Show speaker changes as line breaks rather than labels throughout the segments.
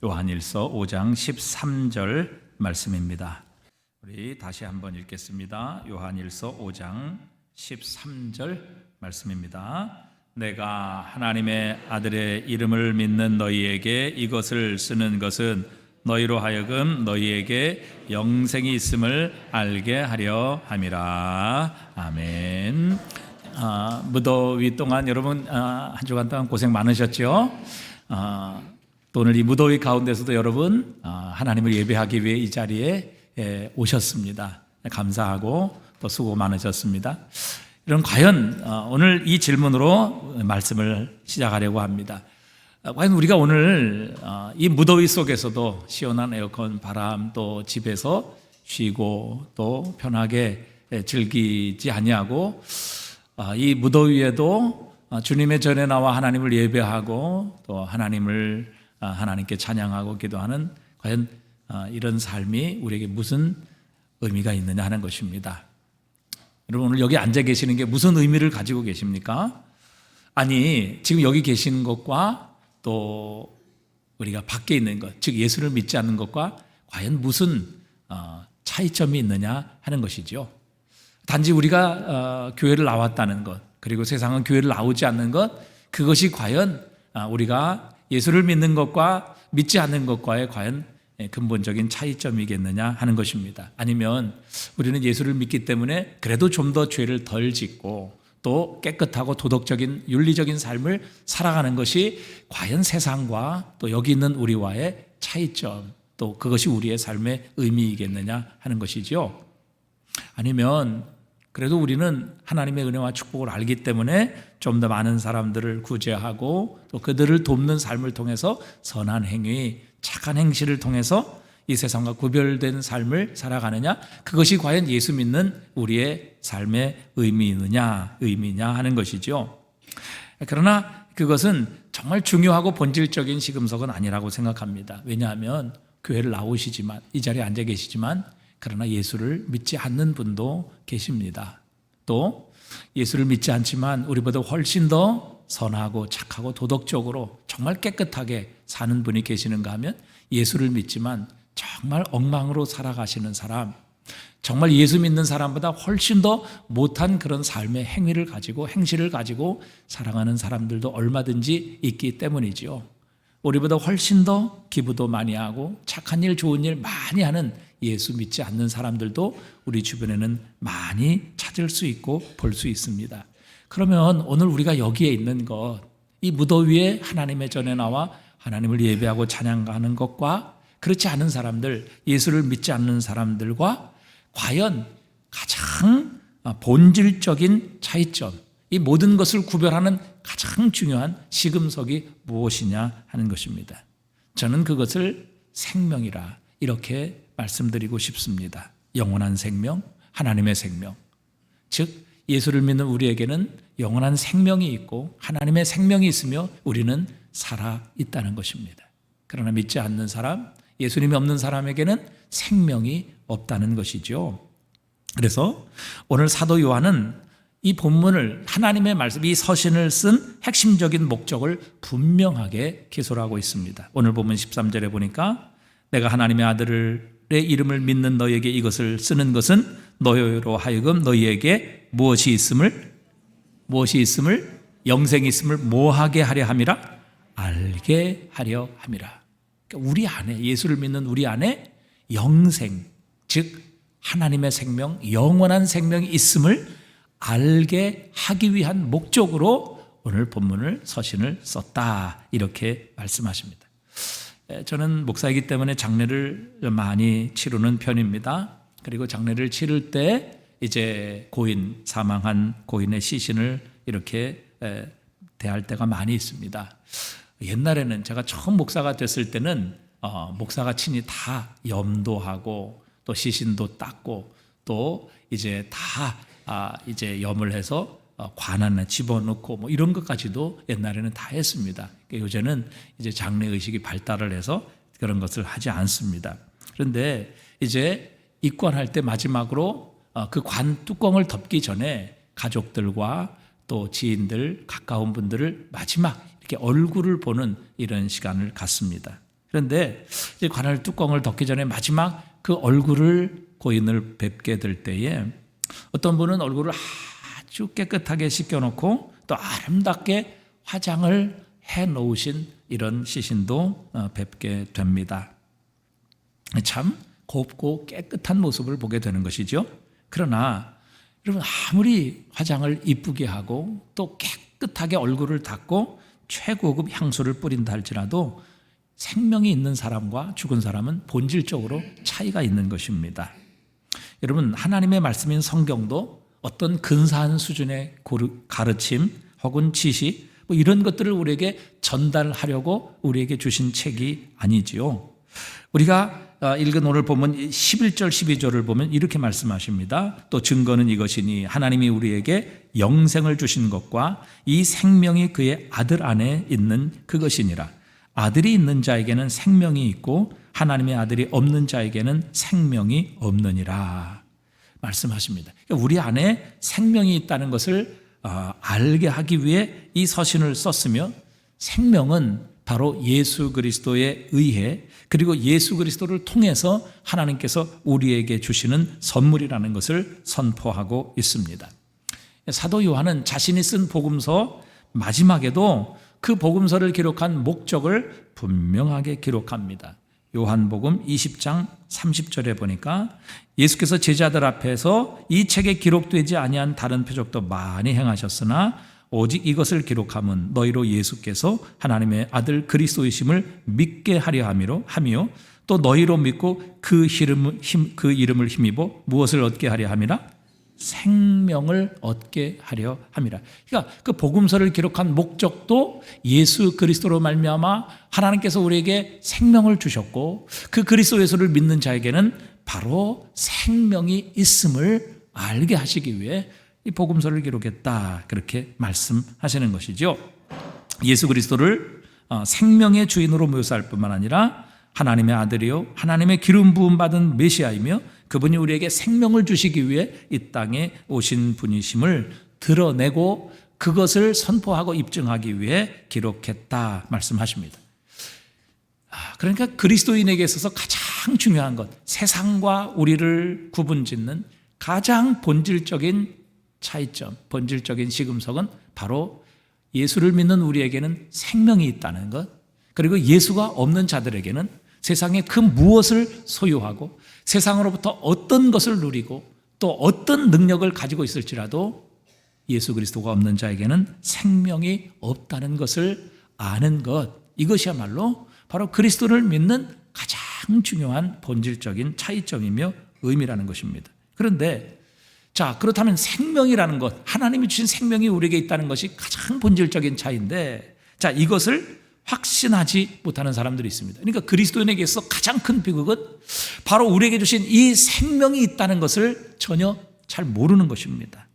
요한일서 5장 13절 말씀입니다. 우리 다시 한번 읽겠습니다. 요한일서 5장 13절 말씀입니다. 내가 하나님의 아들의 이름을 믿는 너희에게 이것을 쓰는 것은 너희로 하여금 너희에게 영생이 있음을 알게 하려 함이라. 아멘. 무더위 동안 여러분 한 주간 동안 고생 많으셨죠? 또 오늘 이 무더위 가운데서도 여러분 하나님을 예배하기 위해 이 자리에 오셨습니다. 감사하고 또 수고 많으셨습니다. 이런 과연 오늘 이 질문으로 말씀을 시작하려고 합니다. 과연 우리가 오늘 이 무더위 속에서도 시원한 에어컨 바람 또 집에서 쉬고 또 편하게 즐기지 아니하고 이 무더위에도 주님의 전에 나와 하나님을 예배하고 또 하나님께 찬양하고 기도하는 과연 이런 삶이 우리에게 무슨 의미가 있느냐 하는 것입니다. 여러분 오늘 여기 앉아 계시는 게 무슨 의미를 가지고 계십니까? 아니 지금 여기 계시는 것과 또 우리가 밖에 있는 것, 즉 예수를 믿지 않는 것과 과연 무슨 차이점이 있느냐 하는 것이죠. 단지 우리가 교회를 나왔다는 것, 그리고 세상은 교회를 나오지 않는 것, 그것이 과연 우리가 예수를 믿는 것과 믿지 않는 것과의 과연 근본적인 차이점이겠느냐 하는 것입니다. 아니면 우리는 예수를 믿기 때문에 그래도 좀 더 죄를 덜 짓고 또 깨끗하고 도덕적인 윤리적인 삶을 살아가는 것이 과연 세상과 또 여기 있는 우리와의 차이점, 또 그것이 우리의 삶의 의미이겠느냐 하는 것이죠. 아니면 그래도 우리는 하나님의 은혜와 축복을 알기 때문에 좀 더 많은 사람들을 구제하고 또 그들을 돕는 삶을 통해서 선한 행위, 착한 행실을 통해서 이 세상과 구별된 삶을 살아가느냐, 그것이 과연 예수 믿는 우리의 삶의 의미냐 하는 것이죠. 그러나 그것은 정말 중요하고 본질적인 시금석은 아니라고 생각합니다. 왜냐하면 교회를 나오시지만 이 자리에 앉아 계시지만 그러나 예수를 믿지 않는 분도 계십니다. 또 예수를 믿지 않지만 우리보다 훨씬 더 선하고 착하고 도덕적으로 정말 깨끗하게 사는 분이 계시는가 하면 예수를 믿지만 정말 엉망으로 살아가시는 사람, 정말 예수 믿는 사람보다 훨씬 더 못한 그런 삶의 행위를 가지고 행실을 가지고 살아가는 사람들도 얼마든지 있기 때문이지요. 우리보다 훨씬 더 기부도 많이 하고 착한 일 좋은 일 많이 하는 예수 믿지 않는 사람들도 우리 주변에는 많이 찾을 수 있고 볼 수 있습니다. 그러면 오늘 우리가 여기에 있는 것, 이 무더위에 하나님의 전에 나와 하나님을 예배하고 찬양하는 것과 그렇지 않은 사람들, 예수를 믿지 않는 사람들과 과연 가장 본질적인 차이점, 이 모든 것을 구별하는 가장 중요한 시금석이 무엇이냐 하는 것입니다. 저는 그것을 생명이라 이렇게 말씀드리고 싶습니다. 영원한 생명, 하나님의 생명. 즉 예수를 믿는 우리에게는 영원한 생명이 있고 하나님의 생명이 있으며 우리는 살아있다는 것입니다. 그러나 믿지 않는 사람, 예수님이 없는 사람에게는 생명이 없다는 것이죠. 그래서 오늘 사도 요한은 이 본문을 하나님의 말씀, 이 서신을 쓴 핵심적인 목적을 분명하게 기술하고 있습니다. 오늘 본문 13절에 보니까 내가 하나님의 아들의 이름을 믿는 너희에게 이것을 쓰는 것은 너희로 하여금 너희에게 무엇이 있음을 영생이 있음을 뭐하게 하려 함이라? 알게 하려 함이라. 그러니까 우리 안에, 예수를 믿는 우리 안에 영생, 즉 하나님의 생명, 영원한 생명이 있음을 알게 하기 위한 목적으로 오늘 본문을 서신을 썼다 이렇게 말씀하십니다. 저는 목사이기 때문에 장례를 많이 치르는 편입니다. 그리고 장례를 치를 때 이제 사망한 고인의 시신을 이렇게 대할 때가 많이 있습니다. 옛날에는 제가 처음 목사가 됐을 때는 목사가 친히 다 염도하고 또 시신도 닦고 또 이제 다 이제 염을 해서 관 안에 집어넣고 뭐 이런 것까지도 옛날에는 다 했습니다. 그러니까 요새는 이제 장례 의식이 발달을 해서 그런 것을 하지 않습니다. 그런데 이제 입관할 때 마지막으로 그 관 뚜껑을 덮기 전에 가족들과 또 지인들, 가까운 분들을 마지막 이렇게 얼굴을 보는 이런 시간을 갖습니다. 그런데 이제 관할 뚜껑을 덮기 전에 마지막 그 얼굴을 고인을 뵙게 될 때에 어떤 분은 얼굴을 아주 깨끗하게 씻겨놓고 또 아름답게 화장을 해놓으신 이런 시신도 뵙게 됩니다. 참 곱고 깨끗한 모습을 보게 되는 것이죠. 그러나 여러분, 아무리 화장을 이쁘게 하고 또 깨끗하게 얼굴을 닦고 최고급 향수를 뿌린다 할지라도 생명이 있는 사람과 죽은 사람은 본질적으로 차이가 있는 것입니다. 여러분, 하나님의 말씀인 성경도 어떤 근사한 수준의 가르침 혹은 지식 이런 것들을 우리에게 전달하려고 우리에게 주신 책이 아니지요. 우리가 읽은 오늘 보면 11절 12절을 보면 이렇게 말씀하십니다. 또 증거는 이것이니 하나님이 우리에게 영생을 주신 것과 이 생명이 그의 아들 안에 있는 그것이니라. 아들이 있는 자에게는 생명이 있고 하나님의 아들이 없는 자에게는 생명이 없느니라 말씀하십니다. 우리 안에 생명이 있다는 것을 알게 하기 위해 이 서신을 썼으며, 생명은 바로 예수 그리스도에 의해 그리고 예수 그리스도를 통해서 하나님께서 우리에게 주시는 선물이라는 것을 선포하고 있습니다. 사도 요한은 자신이 쓴 복음서 마지막에도 그 복음서를 기록한 목적을 분명하게 기록합니다. 요한복음 20장 30절에 보니까 예수께서 제자들 앞에서 이 책에 기록되지 아니한 다른 표적도 많이 행하셨으나 오직 이것을 기록함은 너희로 예수께서 하나님의 아들 그리스도이심을 믿게 하려 함이요 또 너희로 믿고 그 이름을 힘입어 무엇을 얻게 하려 함이라? 생명을 얻게 하려 함이라. 그러니까 그 복음서를 기록한 목적도 예수 그리스도로 말미암아 하나님께서 우리에게 생명을 주셨고, 그 그리스도 예수를 믿는 자에게는 바로 생명이 있음을 알게 하시기 위해 이 복음서를 기록했다, 그렇게 말씀하시는 것이죠. 예수 그리스도를 생명의 주인으로 묘사할 뿐만 아니라 하나님의 아들이요 하나님의 기름 부음 받은 메시아이며 그분이 우리에게 생명을 주시기 위해 이 땅에 오신 분이심을 드러내고 그것을 선포하고 입증하기 위해 기록했다 말씀하십니다. 그러니까 그리스도인에게 있어서 가장 중요한 것, 세상과 우리를 구분짓는 가장 본질적인 차이점, 본질적인 시금석은 바로 예수를 믿는 우리에게는 생명이 있다는 것, 그리고 예수가 없는 자들에게는 세상에 그 무엇을 소유하고 세상으로부터 어떤 것을 누리고 또 어떤 능력을 가지고 있을지라도 예수 그리스도가 없는 자에게는 생명이 없다는 것을 아는 것, 이것이야말로 바로 그리스도를 믿는 가장 중요한 본질적인 차이점이며 의미라는 것입니다. 그런데 그렇다면 생명이라는 것, 하나님이 주신 생명이 우리에게 있다는 것이 가장 본질적인 차이인데, 이것을 확신하지 못하는 사람들이 있습니다. 그러니까 그리스도인에게 있어 가장 큰 비극은 바로 우리에게 주신 이 생명이 있다는 것을 전혀 잘 모르는 것입니다.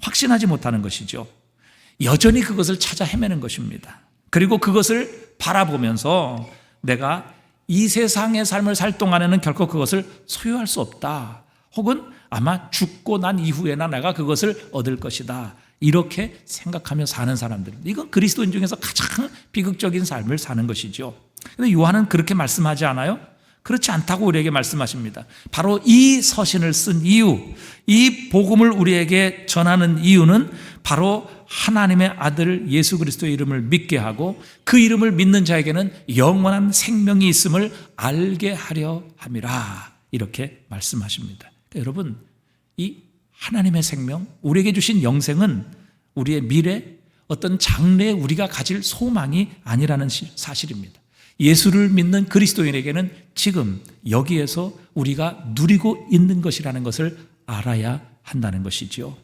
확신하지 못하는 것이죠. 여전히 그것을 찾아 헤매는 것입니다. 그리고 그것을 바라보면서 내가 이 세상의 삶을 살 동안에는 결코 그것을 소유할 수 없다, 혹은 아마 죽고 난 이후에나 내가 그것을 얻을 것이다, 이렇게 생각하며 사는 사람들, 이건 그리스도인 중에서 가장 비극적인 삶을 사는 것이죠. 그런데 요한은 그렇게 말씀하지 않아요? 그렇지 않다고 우리에게 말씀하십니다. 바로 이 서신을 쓴 이유, 이 복음을 우리에게 전하는 이유는 바로 하나님의 아들 예수 그리스도의 이름을 믿게 하고 그 이름을 믿는 자에게는 영원한 생명이 있음을 알게 하려 함이라, 이렇게 말씀하십니다. 그러니까 여러분, 이 하나님의 생명, 우리에게 주신 영생은 우리의 미래, 어떤 장래에 우리가 가질 소망이 아니라는 사실입니다. 예수를 믿는 그리스도인에게는 지금 여기에서 우리가 누리고 있는 것이라는 것을 알아야 한다는 것이죠.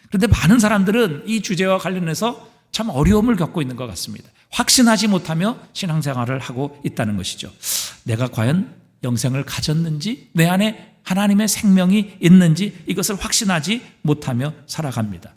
그런데 많은 사람들은 이 주제와 관련해서 참 어려움을 겪고 있는 것 같습니다. 확신하지 못하며 신앙생활을 하고 있다는 것이죠. 내가 과연 영생을 가졌는지, 내 안에 하나님의 생명이 있는지, 이것을 확신하지 못하며 살아갑니다.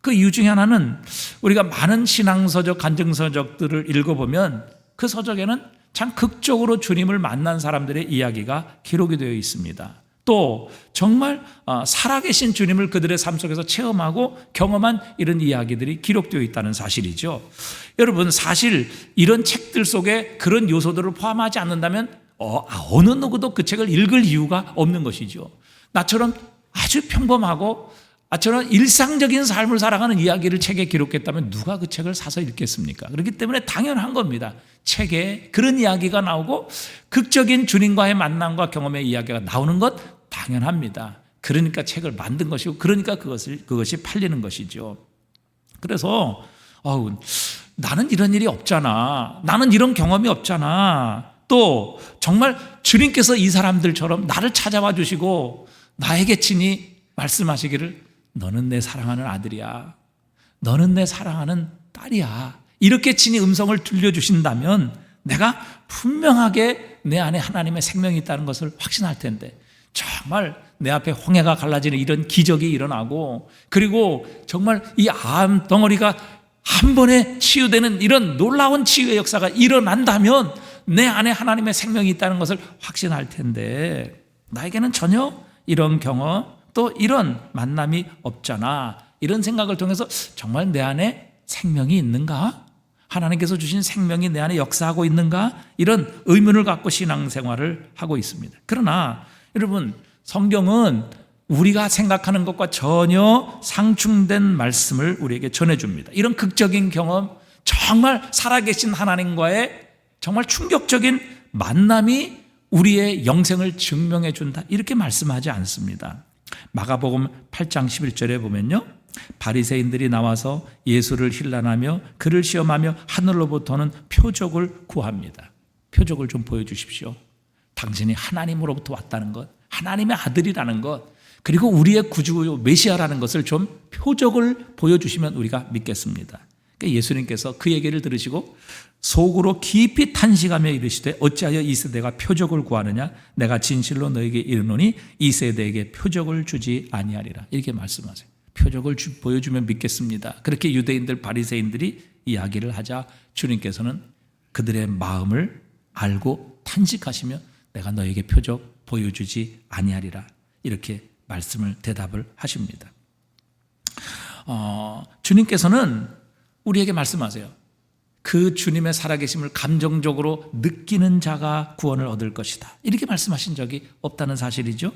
그 이유 중에 하나는 우리가 많은 신앙서적, 간증서적들을 읽어보면 그 서적에는 참 극적으로 주님을 만난 사람들의 이야기가 기록이 되어 있습니다. 또 정말 살아계신 주님을 그들의 삶 속에서 체험하고 경험한 이런 이야기들이 기록되어 있다는 사실이죠. 여러분, 사실 이런 책들 속에 그런 요소들을 포함하지 않는다면 어느 누구도 그 책을 읽을 이유가 없는 것이죠. 나처럼 아주 평범하고 저는 일상적인 삶을 살아가는 이야기를 책에 기록했다면 누가 그 책을 사서 읽겠습니까? 그렇기 때문에 당연한 겁니다. 책에 그런 이야기가 나오고 극적인 주님과의 만남과 경험의 이야기가 나오는 것 당연합니다. 그러니까 책을 만든 것이고 그러니까 그것이 팔리는 것이죠. 그래서 나는 이런 일이 없잖아. 나는 이런 경험이 없잖아. 또 정말 주님께서 이 사람들처럼 나를 찾아와 주시고 나에게 친히 말씀하시기를 너는 내 사랑하는 아들이야. 너는 내 사랑하는 딸이야. 이렇게 친히 음성을 들려주신다면 내가 분명하게 내 안에 하나님의 생명이 있다는 것을 확신할 텐데 정말 내 앞에 홍해가 갈라지는 이런 기적이 일어나고 그리고 정말 이 암 덩어리가 한 번에 치유되는 이런 놀라운 치유의 역사가 일어난다면 내 안에 하나님의 생명이 있다는 것을 확신할 텐데 나에게는 전혀 이런 경험 또 이런 만남이 없잖아. 이런 생각을 통해서 정말 내 안에 생명이 있는가? 하나님께서 주신 생명이 내 안에 역사하고 있는가? 이런 의문을 갖고 신앙생활을 하고 있습니다. 그러나 여러분, 성경은 우리가 생각하는 것과 전혀 상충된 말씀을 우리에게 전해줍니다. 이런 극적인 경험, 정말 살아계신 하나님과의 정말 충격적인 만남이 우리의 영생을 증명해 준다. 이렇게 말씀하지 않습니다. 마가복음 8장 11절에 보면요, 바리새인들이 나와서 예수를 힐난하며 그를 시험하며 하늘로부터는 표적을 구합니다. 표적을 좀 보여주십시오. 당신이 하나님으로부터 왔다는 것, 하나님의 아들이라는 것, 그리고 우리의 구주 메시아라는 것을 좀 표적을 보여주시면 우리가 믿겠습니다. 그러니까 예수님께서 그 얘기를 들으시고 속으로 깊이 탄식하며 이르시되 어찌하여 이 세대가 표적을 구하느냐? 내가 진실로 너에게 이르노니 이 세대에게 표적을 주지 아니하리라. 이렇게 말씀하세요. 표적을 보여주면 믿겠습니다. 그렇게 유대인들 바리새인들이 이야기를 하자 주님께서는 그들의 마음을 알고 탄식하시며 내가 너에게 표적 보여주지 아니하리라. 이렇게 대답을 하십니다. 주님께서는 우리에게 말씀하세요. 그 주님의 살아계심을 감정적으로 느끼는 자가 구원을 얻을 것이다. 이렇게 말씀하신 적이 없다는 사실이죠.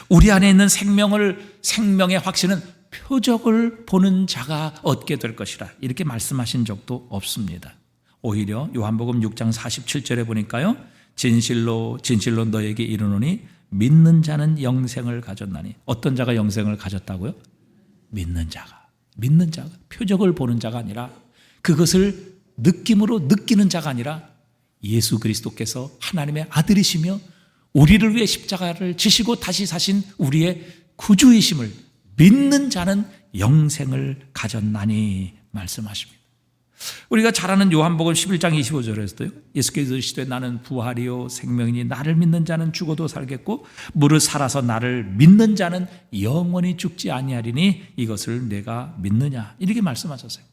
우리 안에 있는 생명의 확신은 표적을 보는 자가 얻게 될 것이라. 이렇게 말씀하신 적도 없습니다. 오히려 요한복음 6장 47절에 보니까요, 진실로 너에게 이르노니 믿는 자는 영생을 가졌나니. 어떤 자가 영생을 가졌다고요? 믿는 자가 표적을 보는 자가 아니라 그것을 느낌으로 느끼는 자가 아니라 예수 그리스도께서 하나님의 아들이시며 우리를 위해 십자가를 지시고 다시 사신 우리의 구주이심을 믿는 자는 영생을 가졌나니 말씀하십니다. 우리가 잘 아는 요한복음 11장 25절에서도요, 예수께서 이르시되 나는 부활이요 생명이니 나를 믿는 자는 죽어도 살겠고 무릇 살아서 나를 믿는 자는 영원히 죽지 아니하리니 이것을 내가 믿느냐. 이렇게 말씀하셨어요.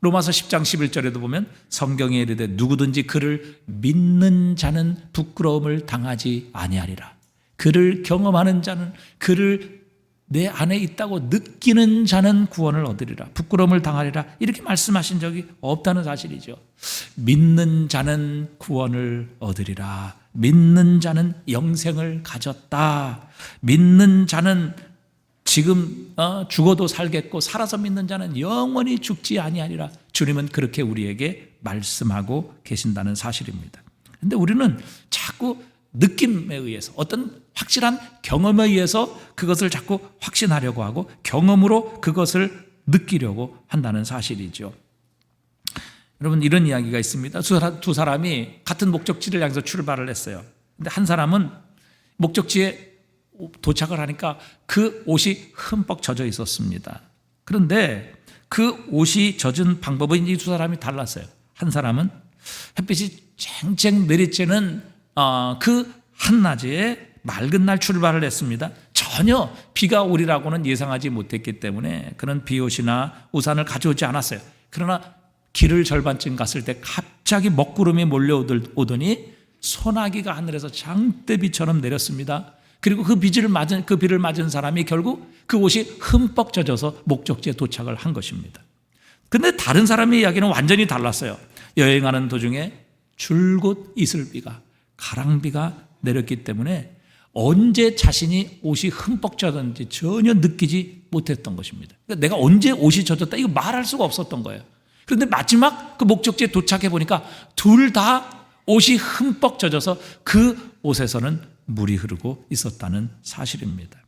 로마서 10장 11절에도 보면 성경에 이르되 누구든지 그를 믿는 자는 부끄러움을 당하지 아니하리라. 그를 경험하는 자는, 그를 내 안에 있다고 느끼는 자는 구원을 얻으리라. 부끄러움을 당하리라. 이렇게 말씀하신 적이 없다는 사실이죠. 믿는 자는 구원을 얻으리라. 믿는 자는 영생을 가졌다. 믿는 자는 지금 죽어도 살겠고 살아서 믿는 자는 영원히 죽지 아니하리라. 주님은 그렇게 우리에게 말씀하고 계신다는 사실입니다. 그런데 우리는 자꾸 느낌에 의해서, 어떤 확실한 경험에 의해서 그것을 자꾸 확신하려고 하고 경험으로 그것을 느끼려고 한다는 사실이죠. 여러분, 이런 이야기가 있습니다. 두 사람이 같은 목적지를 향해서 출발을 했어요. 근데 한 사람은 목적지에 도착을 하니까 그 옷이 흠뻑 젖어 있었습니다. 그런데 그 옷이 젖은 방법은 이 두 사람이 달랐어요. 한 사람은 햇빛이 쨍쨍 내리쬐는 그 한낮에 맑은 날 출발을 했습니다. 전혀 비가 오리라고는 예상하지 못했기 때문에 그는 비옷이나 우산을 가져오지 않았어요. 그러나 길을 절반쯤 갔을 때 갑자기 먹구름이 몰려오더니 소나기가 하늘에서 장대비처럼 내렸습니다. 그리고 그 비를 맞은 사람이 결국 그 옷이 흠뻑 젖어서 목적지에 도착을 한 것입니다. 근데 다른 사람의 이야기는 완전히 달랐어요. 여행하는 도중에 줄곧 이슬비가, 가랑비가 내렸기 때문에 언제 자신이 옷이 흠뻑 젖었는지 전혀 느끼지 못했던 것입니다. 그러니까 내가 언제 옷이 젖었다 이거 말할 수가 없었던 거예요. 그런데 마지막 그 목적지에 도착해 보니까 둘 다 옷이 흠뻑 젖어서 그 옷에서는 물이 흐르고 있었다는 사실입니다.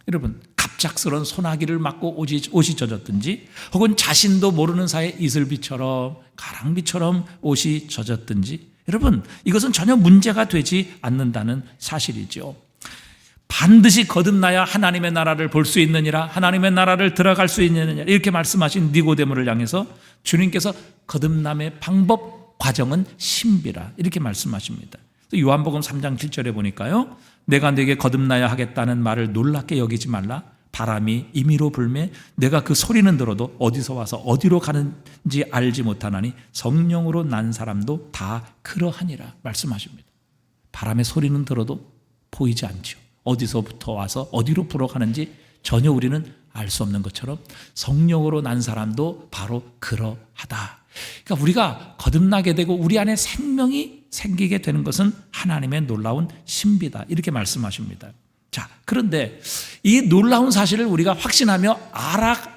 여러분, 갑작스러운 소나기를 맞고 옷이 젖었든지 혹은 자신도 모르는 사이에 이슬비처럼 가랑비처럼 옷이 젖었든지 여러분, 이것은 전혀 문제가 되지 않는다는 사실이죠. 반드시 거듭나야 하나님의 나라를 볼 수 있느니라, 하나님의 나라를 들어갈 수 있느니라 이렇게 말씀하신 니고데모를 향해서 주님께서 거듭남의 방법, 과정은 신비라 이렇게 말씀하십니다. 요한복음 3장 7절에 보니까요, 내가 네게 거듭나야 하겠다는 말을 놀랍게 여기지 말라. 바람이 임의로 불매 내가 그 소리는 들어도 어디서 와서 어디로 가는지 알지 못하나니 성령으로 난 사람도 다 그러하니라 말씀하십니다. 바람의 소리는 들어도 보이지 않죠. 어디서부터 와서 어디로 불어가는지 전혀 우리는 알 수 없는 것처럼 성령으로 난 사람도 바로 그러하다. 그러니까 우리가 거듭나게 되고 우리 안에 생명이 생기게 되는 것은 하나님의 놀라운 신비다 이렇게 말씀하십니다. 자, 그런데 이 놀라운 사실을 우리가 확신하며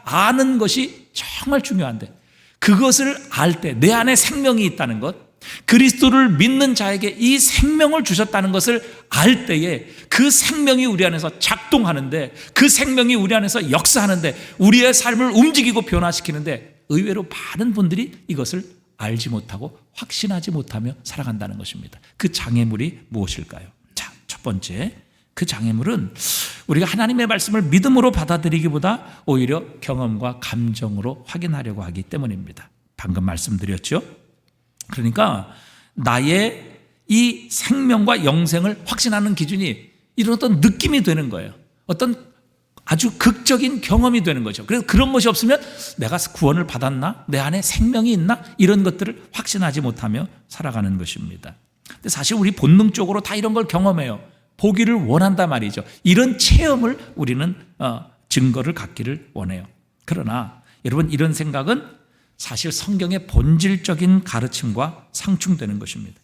아는 것이 정말 중요한데 그것을 알 때 내 안에 생명이 있다는 것, 그리스도를 믿는 자에게 이 생명을 주셨다는 것을 알 때에 그 생명이 우리 안에서 작동하는데 그 생명이 우리 안에서 역사하는데 우리의 삶을 움직이고 변화시키는데 의외로 많은 분들이 이것을 알지 못하고 확신하지 못하며 살아간다는 것입니다. 그 장애물이 무엇일까요? 자, 첫 번째, 그 장애물은 우리가 하나님의 말씀을 믿음으로 받아들이기보다 오히려 경험과 감정으로 확인하려고 하기 때문입니다. 방금 말씀드렸죠? 그러니까 나의 이 생명과 영생을 확신하는 기준이 이런 어떤 느낌이 되는 거예요. 어떤 아주 극적인 경험이 되는 거죠. 그래서 그런 것이 없으면 내가 구원을 받았나? 내 안에 생명이 있나? 이런 것들을 확신하지 못하며 살아가는 것입니다. 근데 사실 우리 본능적으로 다 이런 걸 경험해요. 보기를 원한단 말이죠. 이런 체험을 우리는 증거를 갖기를 원해요. 그러나 여러분, 이런 생각은 사실 성경의 본질적인 가르침과 상충되는 것입니다.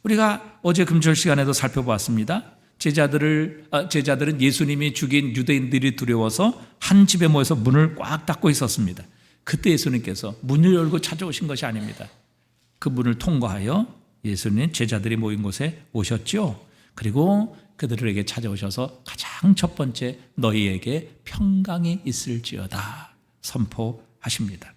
우리가 어제 금절 시간에도 살펴보았습니다. 제자들은 예수님이 죽인 유대인들이 두려워서 한 집에 모여서 문을 꽉 닫고 있었습니다. 그때 예수님께서 문을 열고 찾아오신 것이 아닙니다. 그 문을 통과하여 예수님 제자들이 모인 곳에 오셨죠. 그리고 그들에게 찾아오셔서 가장 첫 번째 너희에게 평강이 있을지어다 선포하십니다.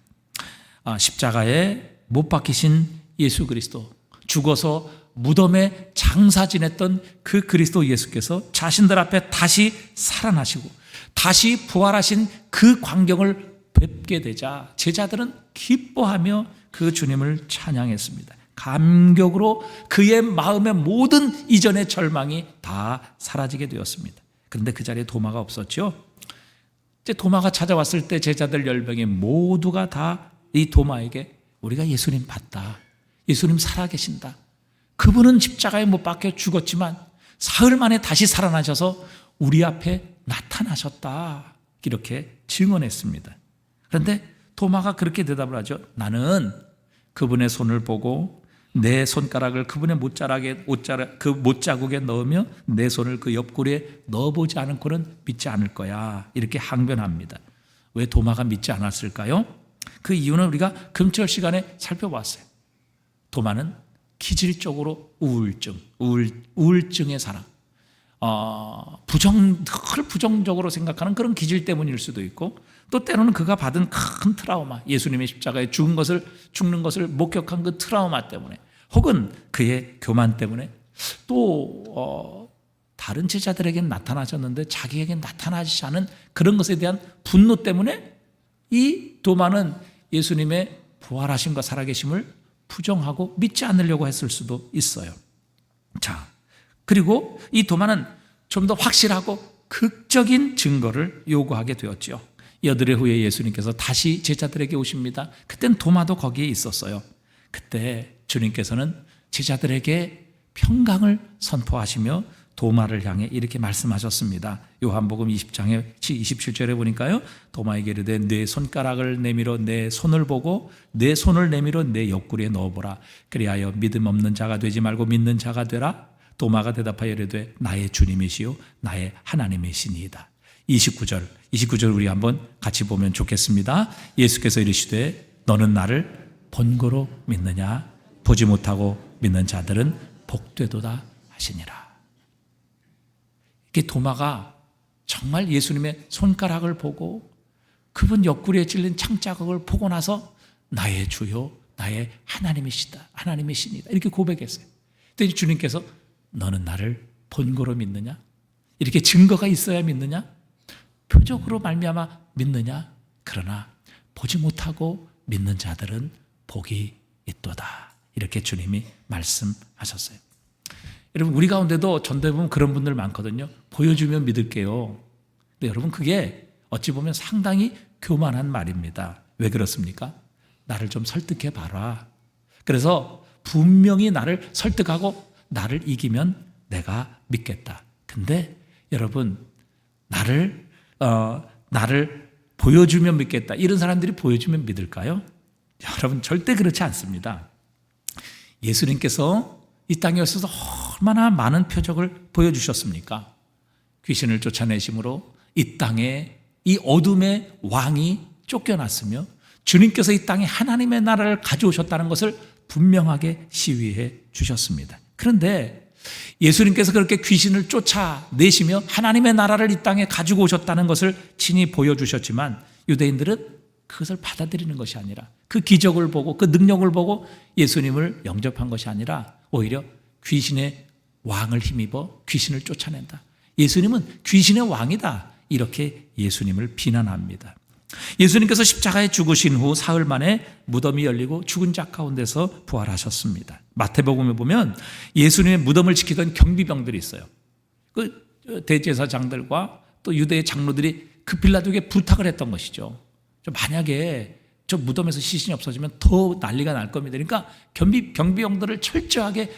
십자가에 못 박히신 예수 그리스도, 죽어서 무덤에 장사 지냈던 그 그리스도 예수께서 자신들 앞에 다시 살아나시고 다시 부활하신 그 광경을 뵙게 되자 제자들은 기뻐하며 그 주님을 찬양했습니다. 감격으로 그의 마음의 모든 이전의 절망이 다 사라지게 되었습니다. 그런데 그 자리에 도마가 없었죠. 이제 도마가 찾아왔을 때 제자들 10명이 모두가 다 이 도마에게 우리가 예수님 봤다, 예수님 살아계신다, 그분은 십자가에 못 박혀 죽었지만 사흘 만에 다시 살아나셔서 우리 앞에 나타나셨다, 이렇게 증언했습니다. 그런데 도마가 그렇게 대답을 하죠. 나는 그분의 손을 보고 내 손가락을 그분의 그 못자국에 넣으며 내 손을 그 옆구리에 넣어보지 않고는 믿지 않을 거야, 이렇게 항변합니다. 왜 도마가 믿지 않았을까요? 그 이유는 우리가 금철 시간에 살펴봤어요. 도마는 기질적으로 우울증의 사람, 늘 부정적으로 생각하는 그런 기질 때문일 수도 있고, 또 때로는 그가 받은 큰 트라우마, 예수님의 십자가에 죽는 것을 목격한 그 트라우마 때문에, 혹은 그의 교만 때문에, 또 다른 제자들에게는 나타나셨는데 자기에게는 나타나지 않은 그런 것에 대한 분노 때문에 이 도마는 예수님의 부활하심과 살아계심을 부정하고 믿지 않으려고 했을 수도 있어요. 자, 그리고 이 도마는 좀 더 확실하고 극적인 증거를 요구하게 되었죠. 여드레 후에 예수님께서 다시 제자들에게 오십니다. 그땐 도마도 거기에 있었어요. 그때 주님께서는 제자들에게 평강을 선포하시며 도마를 향해 이렇게 말씀하셨습니다. 요한복음 20장에 27절에 보니까요, 도마에게 이르되 내 손가락을 내밀어 내 손을 보고 내 손을 내밀어 내 옆구리에 넣어보라. 그리하여 믿음 없는 자가 되지 말고 믿는 자가 되라. 도마가 대답하여 이르되 나의 주님이시요 나의 하나님이시니이다. 29절 우리 한번 같이 보면 좋겠습니다. 예수께서 이르시되 너는 나를 본고로 믿느냐? 보지 못하고 믿는 자들은 복되도다 하시니라. 이게 도마가 정말 예수님의 손가락을 보고 그분 옆구리에 찔린 창자국을 보고 나서 나의 주요 나의 하나님이시니다 이렇게 고백했어요. 그때 주님께서 너는 나를 본고로 믿느냐? 이렇게 증거가 있어야 믿느냐? 표적으로 말미암아 믿느냐? 그러나 보지 못하고 믿는 자들은 복이 있도다. 이렇게 주님이 말씀하셨어요. 여러분, 우리 가운데도 전도해 보면 그런 분들 많거든요. 보여주면 믿을게요. 근데 여러분, 그게 어찌 보면 상당히 교만한 말입니다. 왜 그렇습니까? 나를 좀 설득해 봐라. 그래서 분명히 나를 설득하고 나를 이기면 내가 믿겠다. 근데 여러분, 나를 보여주면 믿겠다. 이런 사람들이 보여주면 믿을까요? 여러분, 절대 그렇지 않습니다. 예수님께서 이 땅에 오셔서 얼마나 많은 표적을 보여주셨습니까? 귀신을 쫓아내심으로 이 땅에 이 어둠의 왕이 쫓겨났으며 주님께서 이 땅에 하나님의 나라를 가져오셨다는 것을 분명하게 시위해 주셨습니다. 그런데 예수님께서 그렇게 귀신을 쫓아내시며 하나님의 나라를 이 땅에 가지고 오셨다는 것을 친히 보여주셨지만 유대인들은 그것을 받아들이는 것이 아니라 그 기적을 보고 그 능력을 보고 예수님을 영접한 것이 아니라 오히려 귀신의 왕을 힘입어 귀신을 쫓아낸다. 예수님은 귀신의 왕이다. 이렇게 예수님을 비난합니다. 예수님께서 십자가에 죽으신 후 사흘 만에 무덤이 열리고 죽은 자 가운데서 부활하셨습니다. 마태복음에 보면 예수님의 무덤을 지키던 경비병들이 있어요. 그 대제사장들과 또 유대의 장로들이 그 빌라도에게 부탁을 했던 것이죠. 만약에 저 무덤에서 시신이 없어지면 더 난리가 날 겁니다. 그러니까 경비병들을 철저하게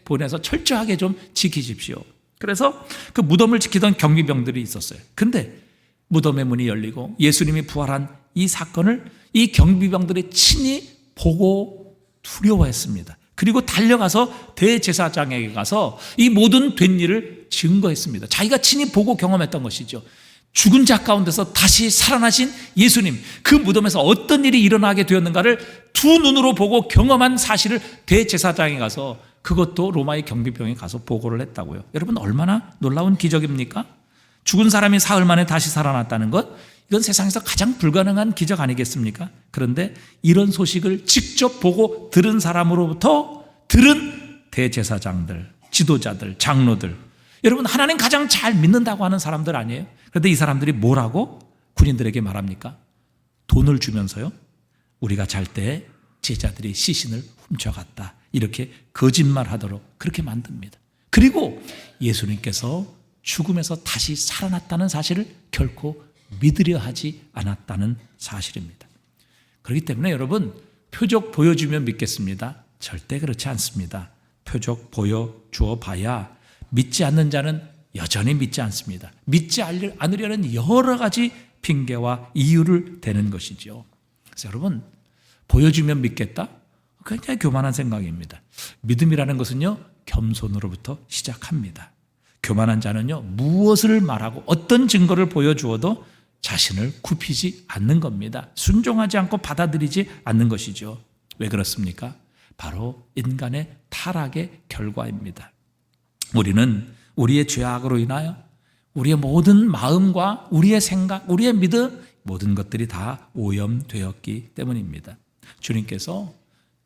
보내서 철저하게 좀 지키십시오. 그래서 그 무덤을 지키던 경비병들이 있었어요. 근데 무덤의 문이 열리고 예수님이 부활한 이 사건을 이 경비병들이 친히 보고 두려워했습니다. 그리고 달려가서 대제사장에게 가서 이 모든 된 일을 증거했습니다. 자기가 친히 보고 경험했던 것이죠. 죽은 자 가운데서 다시 살아나신 예수님, 그 무덤에서 어떤 일이 일어나게 되었는가를 두 눈으로 보고 경험한 사실을 대제사장에 가서, 그것도 로마의 경비병에 가서 보고를 했다고요. 여러분, 얼마나 놀라운 기적입니까? 죽은 사람이 사흘 만에 다시 살아났다는 것, 이건 세상에서 가장 불가능한 기적 아니겠습니까? 그런데 이런 소식을 직접 보고 들은 사람으로부터 들은 대제사장들, 지도자들, 장로들, 여러분, 하나님 가장 잘 믿는다고 하는 사람들 아니에요? 그런데 이 사람들이 뭐라고 군인들에게 말합니까? 돈을 주면서요, 우리가 잘 때 제자들이 시신을 훔쳐갔다, 이렇게 거짓말하도록 그렇게 만듭니다. 그리고 예수님께서 죽음에서 다시 살아났다는 사실을 결코 믿으려 하지 않았다는 사실입니다. 그렇기 때문에 여러분, 표적 보여주면 믿겠습니다? 절대 그렇지 않습니다. 표적 보여주어 봐야 믿지 않는 자는 여전히 믿지 않습니다. 믿지 않으려는 여러 가지 핑계와 이유를 대는 것이죠. 그래서 여러분, 보여주면 믿겠다? 굉장히 교만한 생각입니다. 믿음이라는 것은요, 겸손으로부터 시작합니다. 교만한 자는요, 무엇을 말하고 어떤 증거를 보여주어도 자신을 굽히지 않는 겁니다. 순종하지 않고 받아들이지 않는 것이죠. 왜 그렇습니까? 바로 인간의 타락의 결과입니다. 우리는 우리의 죄악으로 인하여 우리의 모든 마음과 우리의 생각, 우리의 믿음, 모든 것들이 다 오염되었기 때문입니다. 주님께서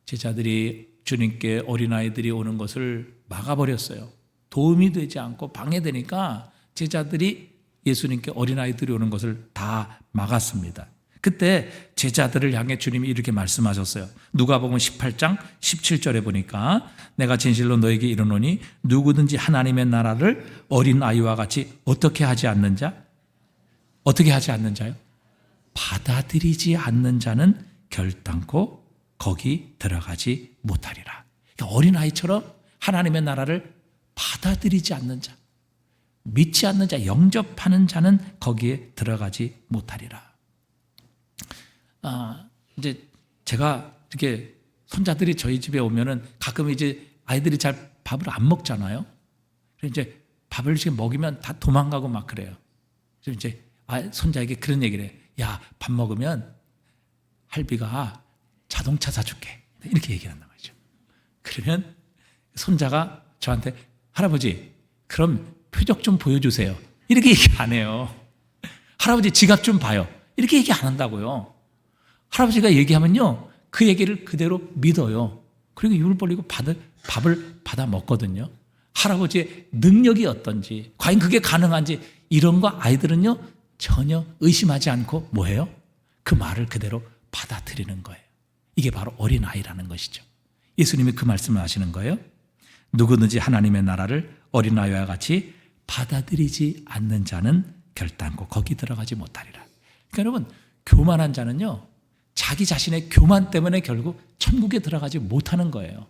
제자들이 주님께 어린아이들이 오는 것을 막아버렸어요. 도움이 되지 않고 방해되니까 제자들이 예수님께 어린아이들이 오는 것을 다 막았습니다. 그때 제자들을 향해 주님이 이렇게 말씀하셨어요. 누가복음 18장 17절에 보니까 내가 진실로 너에게 이르노니 누구든지 하나님의 나라를 어린아이와 같이 어떻게 하지 않는 자? 어떻게 하지 않는 자요? 받아들이지 않는 자는 결단코 거기 들어가지 못하리라. 그러니까 어린아이처럼 하나님의 나라를 받아들이지 않는 자, 믿지 않는 자, 영접하는 자는 거기에 들어가지 못하리라. 이제 제가 이렇게 손자들이 저희 집에 오면은 가끔 이제 아이들이 잘 밥을 안 먹잖아요. 그래서 이제 밥을 지금 먹이면 다 도망가고 막 그래요. 그래서 이제 손자에게 그런 얘기를 해. 야, 밥 먹으면 할비가 자동차 사줄게. 이렇게 얘기한단 말이죠. 그러면 손자가 저한테 할아버지, 그럼 표적 좀 보여주세요. 이렇게 얘기 안 해요. 할아버지 지갑 좀 봐요. 이렇게 얘기 안 한다고요. 할아버지가 얘기하면요, 그 얘기를 그대로 믿어요. 그리고 입을 벌리고 밥을 받아 먹거든요. 할아버지의 능력이 어떤지, 과연 그게 가능한지, 이런 거 아이들은요 전혀 의심하지 않고 뭐해요? 그 말을 그대로 받아들이는 거예요. 이게 바로 어린아이라는 것이죠. 예수님이 그 말씀을 하시는 거예요. 누구든지 하나님의 나라를 어린아이와 같이 받아들이지 않는 자는 결단코 거기 들어가지 못하리라. 그러니까 여러분, 교만한 자는요 자기 자신의 교만 때문에 결국 천국에 들어가지 못하는 거예요.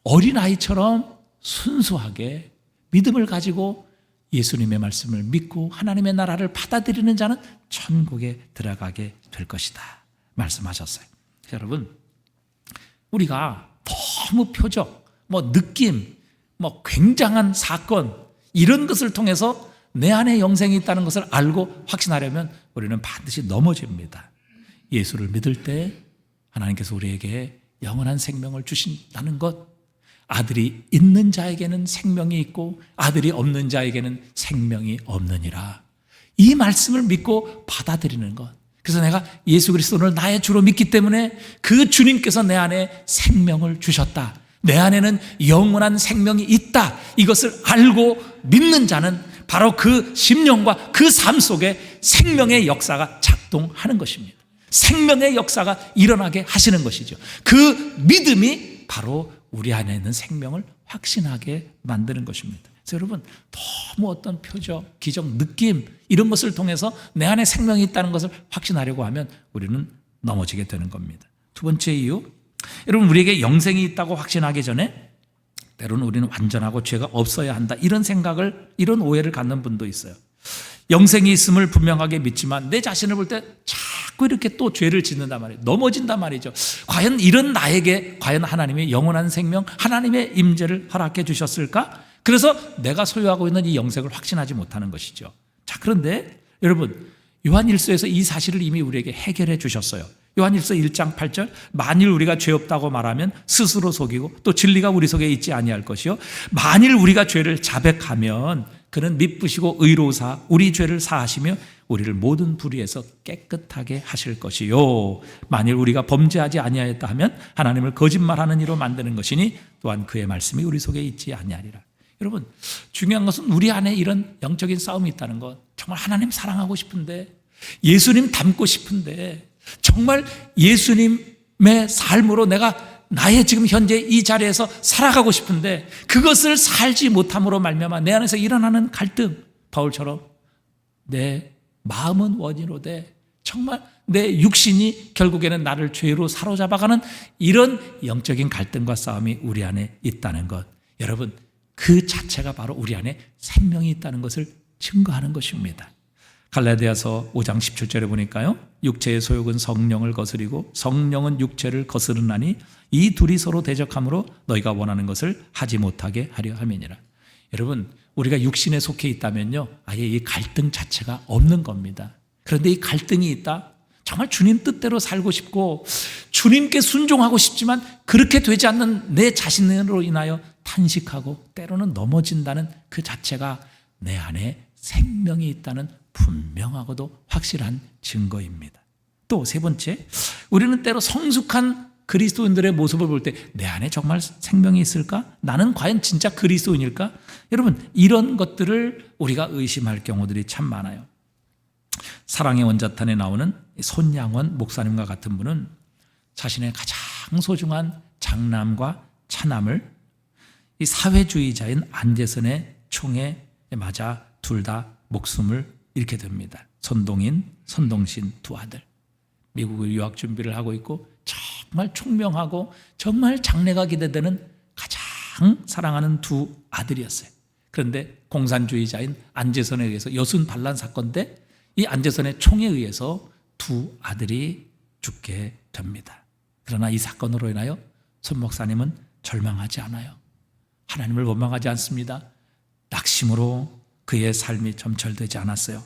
어린아이처럼 순수하게 믿음을 가지고 예수님의 말씀을 믿고 하나님의 나라를 받아들이는 자는 천국에 들어가게 될 것이다 말씀하셨어요. 여러분, 우리가 너무 표적, 느낌, 굉장한 사건, 이런 것을 통해서 내 안에 영생이 있다는 것을 알고 확신하려면 우리는 반드시 넘어집니다. 예수를 믿을 때 하나님께서 우리에게 영원한 생명을 주신다는 것, 아들이 있는 자에게는 생명이 있고 아들이 없는 자에게는 생명이 없느니라, 이 말씀을 믿고 받아들이는 것. 그래서 내가 예수 그리스도를 나의 주로 믿기 때문에 그 주님께서 내 안에 생명을 주셨다, 내 안에는 영원한 생명이 있다, 이것을 알고 믿는 자는 바로 그 심령과 그 삶 속에 생명의 역사가 작동하는 것입니다. 생명의 역사가 일어나게 하시는 것이죠. 그 믿음이 바로 우리 안에 있는 생명을 확신하게 만드는 것입니다. 그래서 여러분, 너무 어떤 표적, 기적, 느낌, 이런 것을 통해서 내 안에 생명이 있다는 것을 확신하려고 하면 우리는 넘어지게 되는 겁니다. 두 번째 이유, 여러분, 우리에게 영생이 있다고 확신하기 전에 때로는 우리는 완전하고 죄가 없어야 한다, 이런 생각을, 이런 오해를 갖는 분도 있어요. 영생이 있음을 분명하게 믿지만 내 자신을 볼 때 자꾸 이렇게 또 죄를 짓는단 말이에요. 넘어진단 말이죠. 과연 이런 나에게 과연 하나님의 영원한 생명, 하나님의 임재를 허락해 주셨을까? 그래서 내가 소유하고 있는 이 영생을 확신하지 못하는 것이죠. 자, 그런데 여러분, 요한일서에서 이 사실을 이미 우리에게 해결해 주셨어요. 요한일서 1장 8절, 만일 우리가 죄 없다고 말하면 스스로 속이고 또 진리가 우리 속에 있지 아니할 것이요, 만일 우리가 죄를 자백하면 그는 미쁘시고 의로우사 우리 죄를 사하시며 우리를 모든 불의에서 깨끗하게 하실 것이요, 만일 우리가 범죄하지 아니하였다 하면 하나님을 거짓말하는 이로 만드는 것이니 또한 그의 말씀이 우리 속에 있지 아니하리라. 여러분, 중요한 것은 우리 안에 이런 영적인 싸움이 있다는 것. 정말 하나님 사랑하고 싶은데, 예수님 닮고 싶은데, 정말 예수님의 삶으로 내가 나의 지금 현재 이 자리에서 살아가고 싶은데 그것을 살지 못함으로 말미암아 내 안에서 일어나는 갈등, 바울처럼 내 마음은 원이로되 정말 내 육신이 결국에는 나를 죄로 사로잡아가는 이런 영적인 갈등과 싸움이 우리 안에 있다는 것. 여러분, 그 자체가 바로 우리 안에 생명이 있다는 것을 증거하는 것입니다. 갈라디아서 5장 17절에 보니까요, 육체의 소욕은 성령을 거스리고 성령은 육체를 거스르나니 이 둘이 서로 대적함으로 너희가 원하는 것을 하지 못하게 하려 함이니라. 여러분, 우리가 육신에 속해 있다면요, 아예 이 갈등 자체가 없는 겁니다. 그런데 이 갈등이 있다, 정말 주님 뜻대로 살고 싶고 주님께 순종하고 싶지만 그렇게 되지 않는 내 자신으로 인하여 탄식하고 때로는 넘어진다는 그 자체가 내 안에 생명이 있다는 분명하고도 확실한 증거입니다. 또 세 번째, 우리는 때로 성숙한 그리스도인들의 모습을 볼 때 내 안에 정말 생명이 있을까? 나는 과연 진짜 그리스도인일까? 여러분, 이런 것들을 우리가 의심할 경우들이 참 많아요. 사랑의 원자탄에 나오는 손양원 목사님과 같은 분은 자신의 가장 소중한 장남과 차남을 이 사회주의자인 안재선의 총에 맞아 둘 다 목숨을 잃게 됩니다. 선동인, 선동신 두 아들, 미국에 유학 준비를 하고 있고 정말 총명하고 정말 장래가 기대되는 가장 사랑하는 두 아들이었어요. 그런데 공산주의자인 안재선에 의해서 여순 반란 사건인데 이 안재선의 총에 의해서 두 아들이 죽게 됩니다. 그러나 이 사건으로 인하여 손 목사님은 절망하지 않아요. 하나님을 원망하지 않습니다. 낙심으로 그의 삶이 점철되지 않았어요.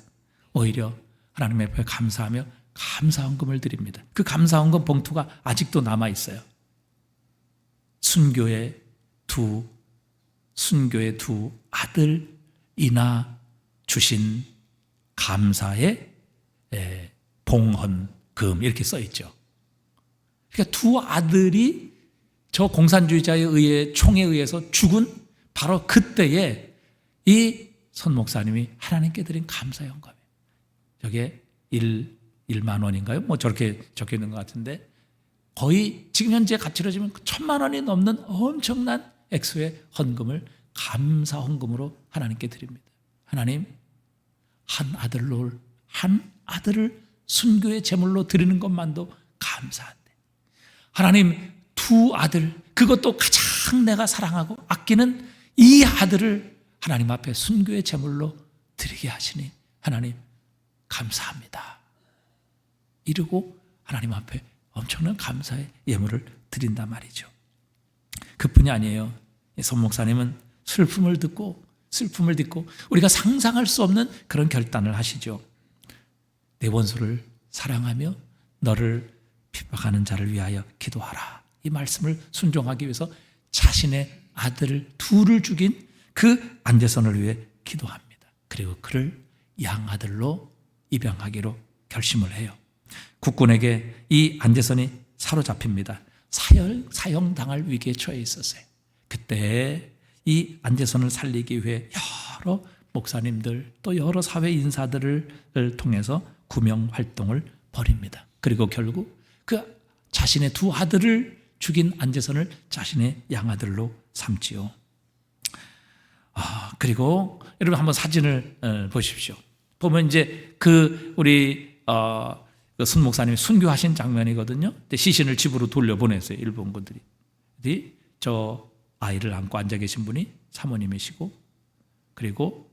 오히려 하나님 앞에 감사하며 감사헌금을 드립니다. 그 감사헌금 봉투가 아직도 남아있어요. 순교의 두 아들이나 주신 감사의 봉헌금 이렇게 써있죠. 그러니까 두 아들이 저 공산주의자에 의해 총에 의해서 죽은 바로 그때에 이 손 목사님이 하나님께 드린 감사의 헌금이에요. 저게 1만 원인가요? 뭐 저렇게 적혀 있는 것 같은데 거의 지금 현재 가치로 치면 1,000만 원이 넘는 엄청난 액수의 헌금을 감사 헌금으로 하나님께 드립니다. 하나님, 한 아들을 순교의 제물로 드리는 것만도 감사한데 하나님 두 아들, 그것도 가장 내가 사랑하고 아끼는 이 아들을 하나님 앞에 순교의 제물로 드리게 하시니 하나님 감사합니다. 이러고 하나님 앞에 엄청난 감사의 예물을 드린단 말이죠. 그뿐이 아니에요. 손 목사님은 슬픔을 듣고 우리가 상상할 수 없는 그런 결단을 하시죠. 내 원수를 사랑하며 너를 핍박하는 자를 위하여 기도하라. 이 말씀을 순종하기 위해서 자신의 아들을 둘을 죽인 그 안재선을 위해 기도합니다. 그리고 그를 양아들로 입양하기로 결심을 해요. 국군에게 이 안재선이 사로잡힙니다. 사형당할 위기에 처해 있었어요. 그때 이 안재선을 살리기 위해 여러 목사님들 또 여러 사회 인사들을 통해서 구명 활동을 벌입니다. 그리고 결국 그 자신의 두 아들을 죽인 안재선을 자신의 양아들로 삼지요. 그리고 여러분 한번 사진을 보십시오. 보면 이제 우리 손 목사님이 순교하신 장면이거든요. 시신을 집으로 돌려보냈어요. 일본 분들이. 저 아이를 안고 앉아 계신 분이 사모님이시고, 그리고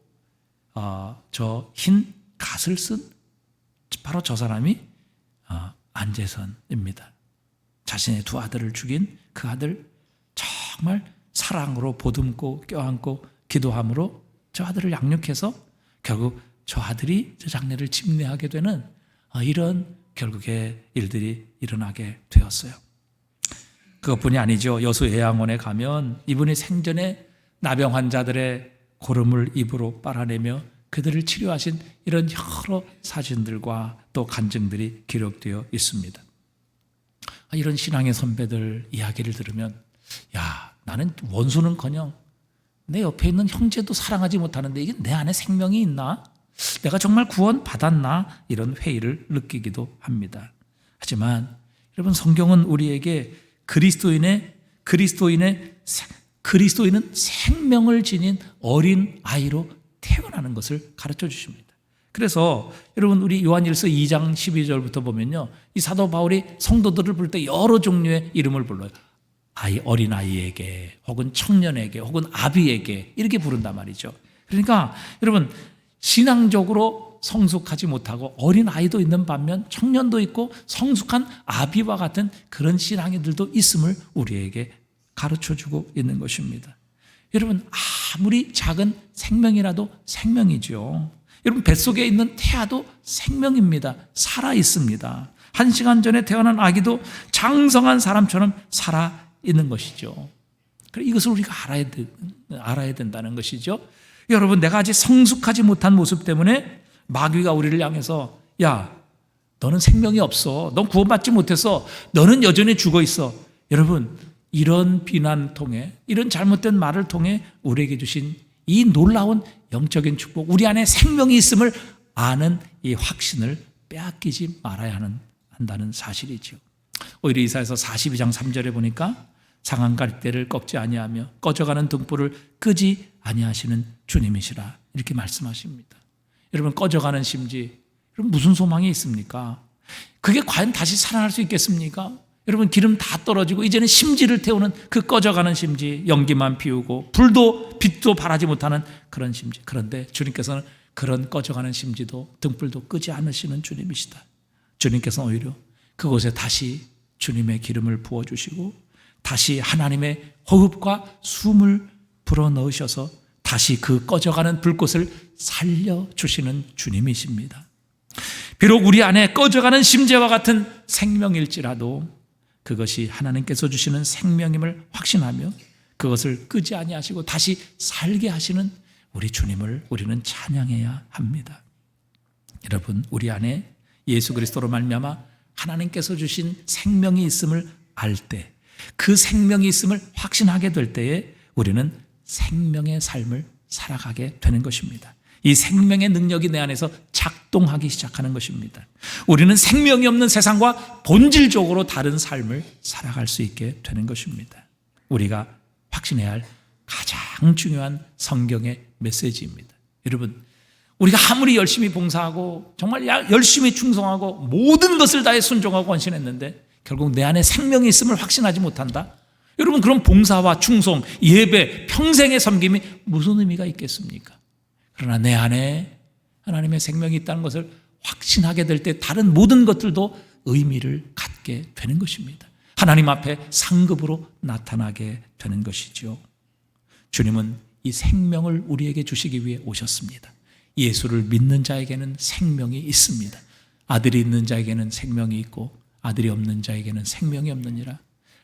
저 흰 갓을 쓴 바로 저 사람이 안재선입니다. 자신의 두 아들을 죽인 그 아들 정말 사랑으로 보듬고 껴안고 기도함으로 저 아들을 양육해서 결국 저 아들이 저 장례를 집례하게 되는 이런 결국의 일들이 일어나게 되었어요. 그것뿐이 아니죠. 여수해양원에 가면 이분이 생전에 나병 환자들의 고름을 입으로 빨아내며 그들을 치료하신 이런 여러 사진들과 또 간증들이 기록되어 있습니다. 이런 신앙의 선배들 이야기를 들으면 나는 원수는커녕 내 옆에 있는 형제도 사랑하지 못하는데 이게 내 안에 생명이 있나? 내가 정말 구원 받았나? 이런 회의를 느끼기도 합니다. 하지만 여러분, 성경은 우리에게 그리스도인은 생명을 지닌 어린 아이로 태어나는 것을 가르쳐 주십니다. 그래서 여러분, 우리 요한일서 2장 12절부터 보면요, 이 사도 바울이 성도들을 부를 때 여러 종류의 이름을 불러요. 어린아이에게 혹은 청년에게 혹은 아비에게 이렇게 부른단 말이죠. 그러니까 여러분, 신앙적으로 성숙하지 못하고 어린아이도 있는 반면 청년도 있고 성숙한 아비와 같은 그런 신앙인들도 있음을 우리에게 가르쳐주고 있는 것입니다. 여러분, 아무리 작은 생명이라도 생명이죠. 여러분, 뱃속에 있는 태아도 생명입니다. 살아있습니다. 1시간 전에 태어난 아기도 장성한 사람처럼 살아있는 것이죠. 이것을 우리가 알아야 된다는 것이죠. 여러분, 내가 아직 성숙하지 못한 모습 때문에 마귀가 우리를 향해서 너는 생명이 없어, 넌 구원받지 못해서 너는 여전히 죽어 있어. 여러분, 이런 비난 통해, 이런 잘못된 말을 통해 우리에게 주신 이 놀라운 영적인 축복, 우리 안에 생명이 있음을 아는 이 확신을 빼앗기지 말아야 한다는 사실이죠. 오히려 이사야서 42장 3절에 보니까 상한 갈대를 꺾지 아니하며 꺼져가는 등불을 끄지 아니하시는 주님이시라, 이렇게 말씀하십니다. 여러분, 꺼져가는 심지, 여러분 무슨 소망이 있습니까? 그게 과연 다시 살아날 수 있겠습니까? 여러분, 기름 다 떨어지고 이제는 심지를 태우는 그 꺼져가는 심지, 연기만 피우고 빛도 발하지 못하는 그런 심지. 그런데 주님께서는 그런 꺼져가는 심지도 등불도 끄지 않으시는 주님이시다. 주님께서는 오히려 그곳에 다시 주님의 기름을 부어주시고 다시 하나님의 호흡과 숨을 불어넣으셔서 다시 그 꺼져가는 불꽃을 살려주시는 주님이십니다. 비록 우리 안에 꺼져가는 심재와 같은 생명일지라도 그것이 하나님께서 주시는 생명임을 확신하며 그것을 끄지 아니하시고 다시 살게 하시는 우리 주님을 우리는 찬양해야 합니다. 여러분, 우리 안에 예수 그리스도로 말미암아 하나님께서 주신 생명이 있음을 알 때, 그 생명이 있음을 확신하게 될 때에 우리는 생명의 삶을 살아가게 되는 것입니다. 이 생명의 능력이 내 안에서 작동하기 시작하는 것입니다. 우리는 생명이 없는 세상과 본질적으로 다른 삶을 살아갈 수 있게 되는 것입니다. 우리가 확신해야 할 가장 중요한 성경의 메시지입니다. 여러분, 우리가 아무리 열심히 봉사하고 정말 열심히 충성하고 모든 것을 다해 순종하고 헌신했는데 결국 내 안에 생명이 있음을 확신하지 못한다? 여러분, 그럼 봉사와 충성, 예배, 평생의 섬김이 무슨 의미가 있겠습니까? 그러나 내 안에 하나님의 생명이 있다는 것을 확신하게 될 때 다른 모든 것들도 의미를 갖게 되는 것입니다. 하나님 앞에 상급으로 나타나게 되는 것이죠. 주님은 이 생명을 우리에게 주시기 위해 오셨습니다. 예수를 믿는 자에게는 생명이 있습니다. 아들이 있는 자에게는 생명이 있고 아들이 없는 자에게는 생명이 없느니라.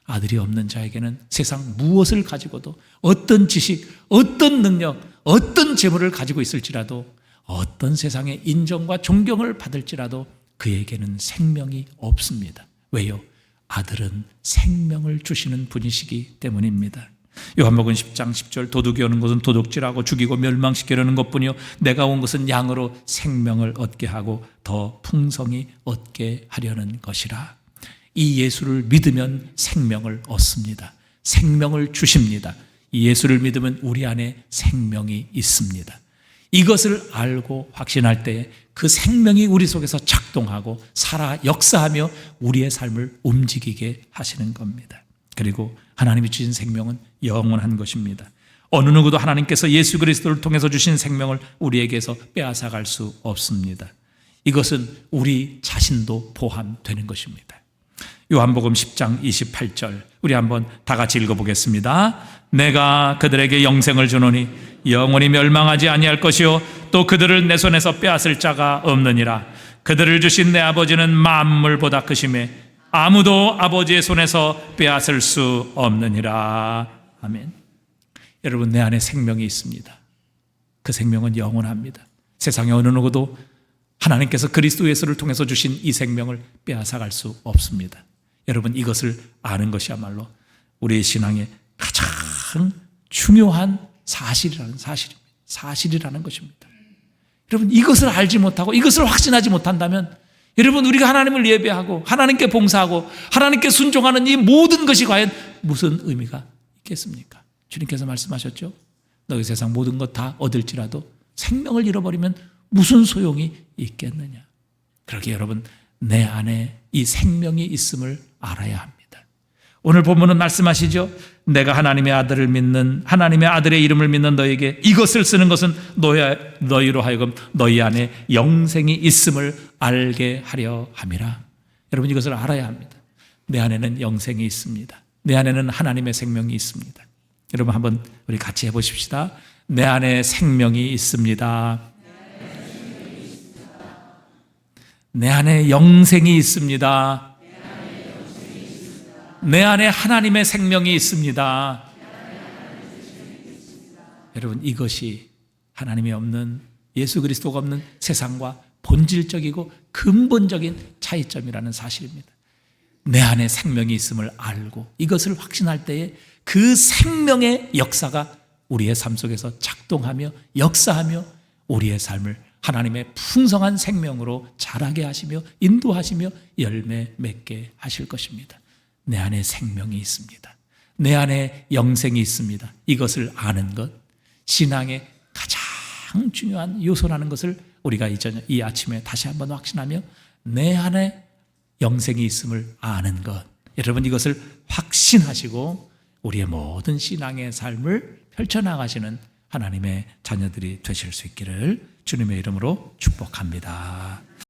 아들이 없는 자에게는 세상 무엇을 가지고도 어떤 지식, 어떤 능력, 어떤 재물을 가지고 있을지라도 어떤 세상의 인정과 존경을 받을지라도 그에게는 생명이 없습니다. 왜요? 아들은 생명을 주시는 분이시기 때문입니다. 요한복음 10장 10절 도둑이 오는 것은 도둑질하고 죽이고 멸망시키려는 것뿐이요 내가 온 것은 양으로 생명을 얻게 하고 더 풍성히 얻게 하려는 것이라. 이 예수를 믿으면 생명을 얻습니다. 생명을 주십니다. 이 예수를 믿으면 우리 안에 생명이 있습니다. 이것을 알고 확신할 때 그 생명이 우리 속에서 작동하고 살아 역사하며 우리의 삶을 움직이게 하시는 겁니다. 그리고 하나님이 주신 생명은 영원한 것입니다. 어느 누구도 하나님께서 예수 그리스도를 통해서 주신 생명을 우리에게서 빼앗아갈 수 없습니다. 이것은 우리 자신도 포함되는 것입니다. 요한복음 10장 28절 우리 한번 다 같이 읽어보겠습니다. 내가 그들에게 영생을 주노니 영원히 멸망하지 아니할 것이요 또 그들을 내 손에서 빼앗을 자가 없느니라. 그들을 주신 내 아버지는 만물보다 크심에 아무도 아버지의 손에서 빼앗을 수 없느니라. 아멘. 여러분, 내 안에 생명이 있습니다. 그 생명은 영원합니다. 세상의 어느 누구도 하나님께서 그리스도 예수를 통해서 주신 이 생명을 빼앗아갈 수 없습니다. 여러분, 이것을 아는 것이야말로 우리의 신앙의 가장 중요한 사실이라는 것입니다. 여러분, 이것을 알지 못하고 이것을 확신하지 못한다면 여러분, 우리가 하나님을 예배하고 하나님께 봉사하고 하나님께 순종하는 이 모든 것이 과연 무슨 의미가 있겠습니까? 주님께서 말씀하셨죠. 너희 세상 모든 것 다 얻을지라도 생명을 잃어버리면 무슨 소용이 있겠느냐. 그러기에 여러분, 내 안에 이 생명이 있음을 알아야 합니다. 오늘 본문은 말씀하시죠. 내가 하나님의 아들을 믿는, 하나님의 아들의 이름을 믿는 너에게 이것을 쓰는 것은 너희로 하여금 너희 안에 영생이 있음을 알게 하려 함이라. 여러분, 이것을 알아야 합니다. 내 안에는 영생이 있습니다. 내 안에는 하나님의 생명이 있습니다. 여러분, 한번 우리 같이 해보십시다. 내 안에 생명이 있습니다. 내 안에 영생이 있습니다. 내 안에 하나님의 생명이 있습니다. 여러분, 이것이 하나님이 없는, 예수 그리스도가 없는 세상과 본질적이고 근본적인 차이점이라는 사실입니다. 내 안에 생명이 있음을 알고 이것을 확신할 때에 그 생명의 역사가 우리의 삶 속에서 작동하며 역사하며 우리의 삶을 하나님의 풍성한 생명으로 자라게 하시며 인도하시며 열매 맺게 하실 것입니다. 내 안에 생명이 있습니다. 내 안에 영생이 있습니다. 이것을 아는 것, 신앙의 가장 중요한 요소라는 것을 우리가 이 아침에 다시 한번 확신하며 내 안에 영생이 있음을 아는 것, 여러분 이것을 확신하시고 우리의 모든 신앙의 삶을 펼쳐나가시는 하나님의 자녀들이 되실 수 있기를 주님의 이름으로 축복합니다.